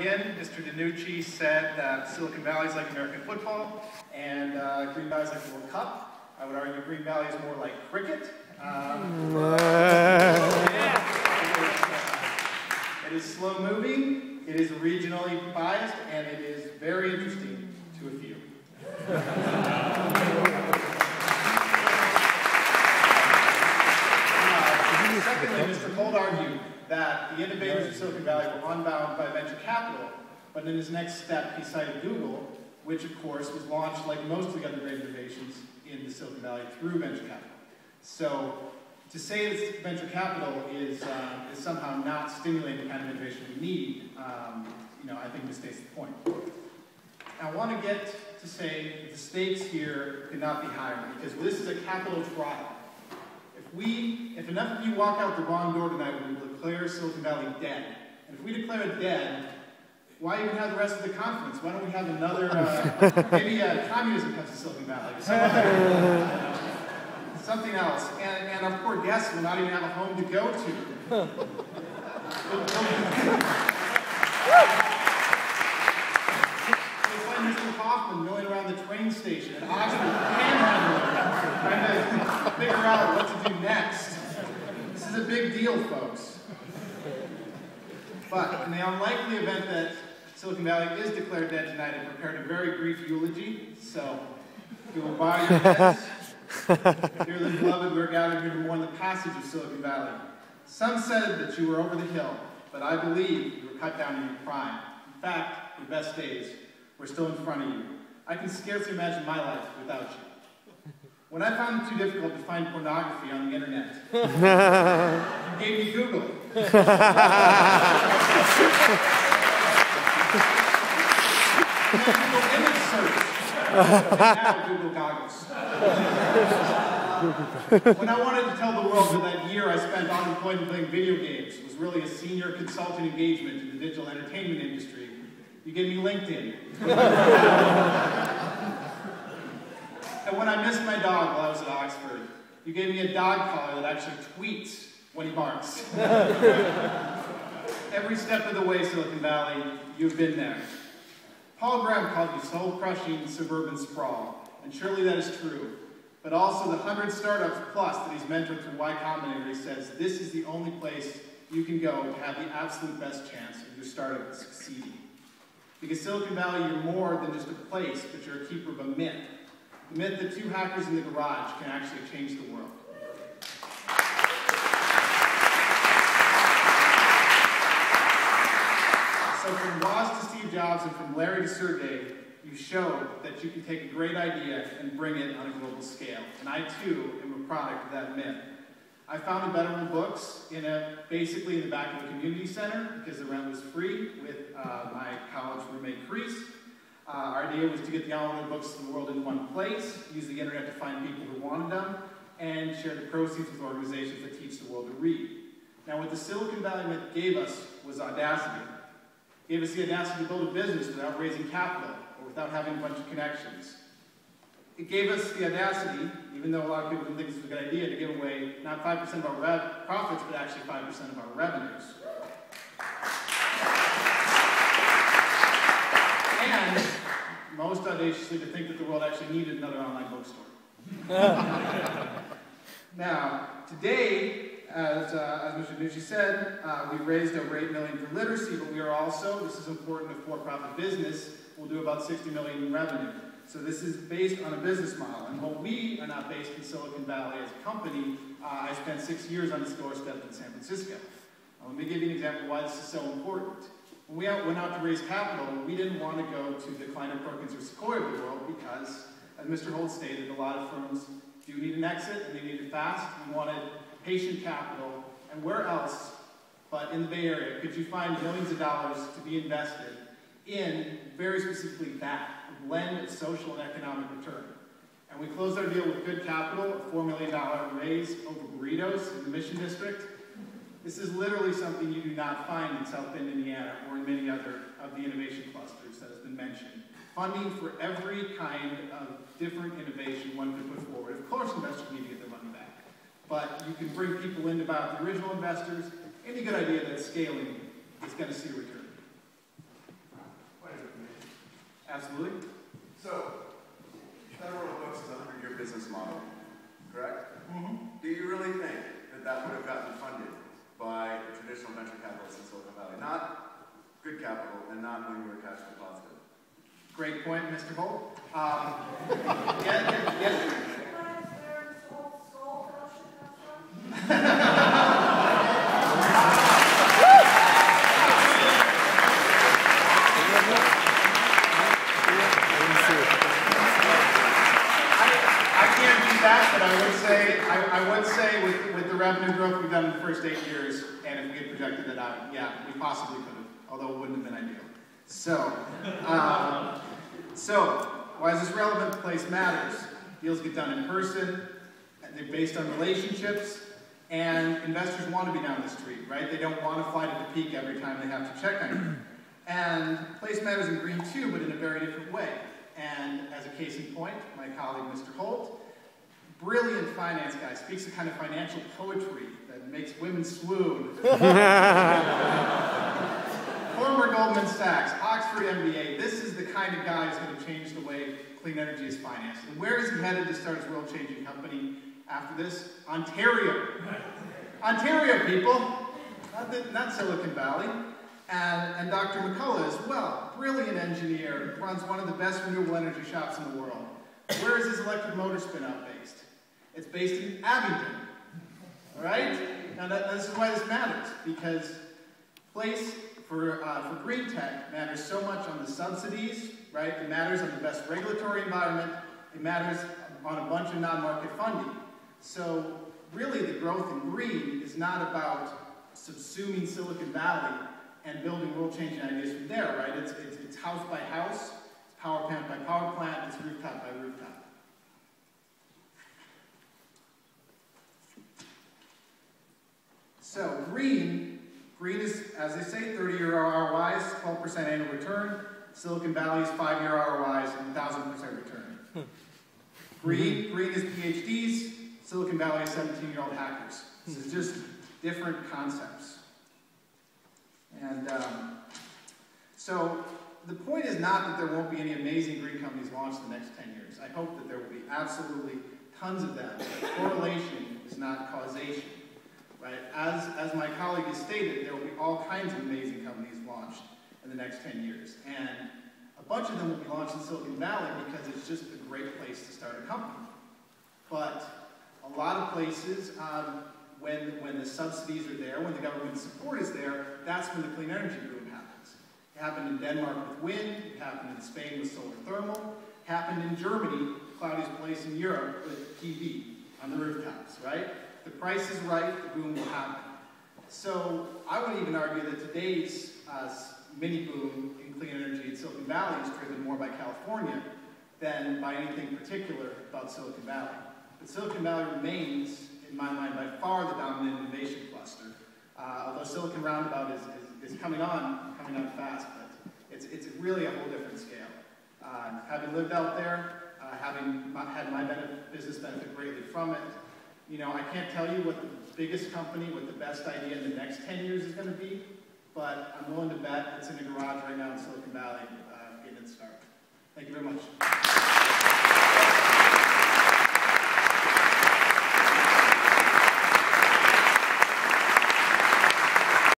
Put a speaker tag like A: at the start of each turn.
A: begin, Mr. DiNucci said that Silicon Valley is like American football, and Green Valley is like the World Cup. I would argue Green Valley is more like cricket. It is slow-moving, it is regionally biased, and it is very interesting to a few. Secondly, Mr. Holt argued that the innovators of Silicon Valley were unbound by venture capital, but in his next step he cited Google, which of course was launched like most of the other great innovations in the Silicon Valley through venture capital. So to say that venture capital is somehow not stimulating the kind of innovation we need, I think misstates the point. I want to get to say that the stakes here could not be higher, because this is a capital trial. If enough of you walk out the wrong door tonight, we will declare Silicon Valley dead. And if we declare it dead, why even have the rest of the conference? Why don't we have another, maybe communism comes to Silicon Valley, some other, something else. And our poor guests will not even have a home to go to. It's like Mr. Hoffman milling around the train station at Oxford, trying to figure out what to do next. This is a big deal, folks. But in the unlikely event that Silicon Valley is declared dead tonight, I prepared a very brief eulogy, so if you will bow your heads. Dearly beloved, we're gathered here to mourn the passage of Silicon Valley. Some said that you were over the hill, but I believe you were cut down in your prime. In fact, your best days were still in front of you. I can scarcely imagine my life without you. When I found it too difficult to find pornography on the internet, you gave me Google. Google image search. And now Google goggles. When I wanted to tell the world that that year I spent unemployed and playing video games was really a senior consultant engagement in the digital entertainment industry, you gave me LinkedIn. And when I missed my dog while I was at Oxford, you gave me a dog collar that actually tweets when he barks. Every step of the way, Silicon Valley, you've been there. Paul Graham called you soul-crushing suburban sprawl, and surely that is true. But also the 100 startups plus that he's mentored through Y Combinator, he says this is the only place you can go to have the absolute best chance of your startup succeeding. Because Silicon Valley, you're more than just a place, but you're a keeper of a myth. The myth that two hackers in the garage can actually change the world. So from Woz to Steve Jobs and from Larry to Sergey, you showed that you can take a great idea and bring it on a global scale. And I too am a product of that myth. I founded Betterable Books basically in the back of a community center because the rent was free with my college roommate Chris. Our idea was to get the online books to the world in one place, use the internet to find people who wanted them, and share the proceeds with organizations that teach the world to read. Now what the Silicon Valley myth gave us was audacity. It gave us the audacity to build a business without raising capital or without having a bunch of connections. It gave us the audacity, even though a lot of people didn't think this was a good idea, to give away not 5% of our profits, but actually 5% of our revenues. And most audaciously to think that the world actually needed another online bookstore. Now, today, as Mr. DiNucci said, we raised over $8 million for literacy, but we are also, this is important to for-profit business, we'll do about $60 million in revenue. So this is based on a business model. And while we are not based in Silicon Valley as a company, I spent 6 years on this doorstep in San Francisco. Let me give you an example of why this is so important. When we went out to raise capital, we didn't want to go to the Kleiner Perkins or Sequoia of the world because, as Mr. Holt stated, a lot of firms do need an exit and they need it fast. We wanted patient capital, and where else but in the Bay Area could you find millions of dollars to be invested in very specifically that, a blend of social and economic return. And we closed our deal with good capital, a $4 million raise over burritos in the Mission District. This is literally something you do not find in South Bend, Indiana, or in many other of the innovation clusters that has been mentioned. Funding for every kind of different innovation one could put forward. Of course, investors need to get their money back, but you can bring people in to buy the original investors. Any good idea that scaling is going to see a return.
B: business model, correct?
A: Mm-hmm.
B: Do you really think that that would have gotten funded by the traditional venture capitalists in Silicon Valley? Not good capital and not when you were cash flow positive.
A: Great point, Mr. Holt. Yeah. But I would say with the revenue growth we've done in the first 8 years, and if we had projected it out, yeah, we possibly could have, although it wouldn't have been ideal. So why is this relevant? Place matters. Deals get done in person, they're based on relationships, and investors want to be down the street, right? They don't want to fly to the peak every time they have to check on you. And place matters in green too, but in a very different way. And as a case in point, my colleague, Mr. Holt, brilliant finance guy, speaks a kind of financial poetry that makes women swoon. Former Goldman Sachs, Oxford MBA, this is the kind of guy who's going to change the way clean energy is financed. And where is he headed to start his world-changing company after this? Ontario. Ontario, people, not Silicon Valley. And Dr. McCullough as well, brilliant engineer, runs one of the best renewable energy shops in the world. Where is his electric motor spin-out based? It's based in Abington, all right? Now this is why this matters, because place for green tech matters so much on the subsidies, right? It matters on the best regulatory environment. It matters on a bunch of non-market funding. So really the growth in green is not about subsuming Silicon Valley and building world-changing ideas from there, right? It's house by house, it's power plant by power plant, it's rooftop by rooftop. So green is, as they say, 30-year ROIs, 12% annual return. Silicon Valley's 5-year ROIs, 1,000% return. Green is PhDs. Silicon Valley is 17-year-old hackers. This is just different concepts. And so the point is not that there won't be any amazing green companies launched in the next 10 years. I hope that there will be absolutely tons of them. Correlation is not causation. Right? As my colleague has stated, there will be all kinds of amazing companies launched in the next 10 years. And a bunch of them will be launched in Silicon Valley because it's just a great place to start a company. But a lot of places, when the subsidies are there, when the government support is there, that's when the clean energy boom happens. It happened in Denmark with wind, it happened in Spain with solar thermal, it happened in Germany, cloudiest place in Europe, with PV on the rooftops, right? The price is right, the boom will happen. So I would even argue that today's mini boom in clean energy in Silicon Valley is driven more by California than by anything particular about Silicon Valley. But Silicon Valley remains, in my mind, by far the dominant innovation cluster. Although Silicon Roundabout is coming on fast, but it's really a whole different scale. Having lived out there, having had my business benefit greatly from it, you know, I can't tell you what the biggest company with the best idea in the next 10 years is going to be, but I'm willing to bet it's in a garage right now in Silicon Valley getting it started. Thank you very much.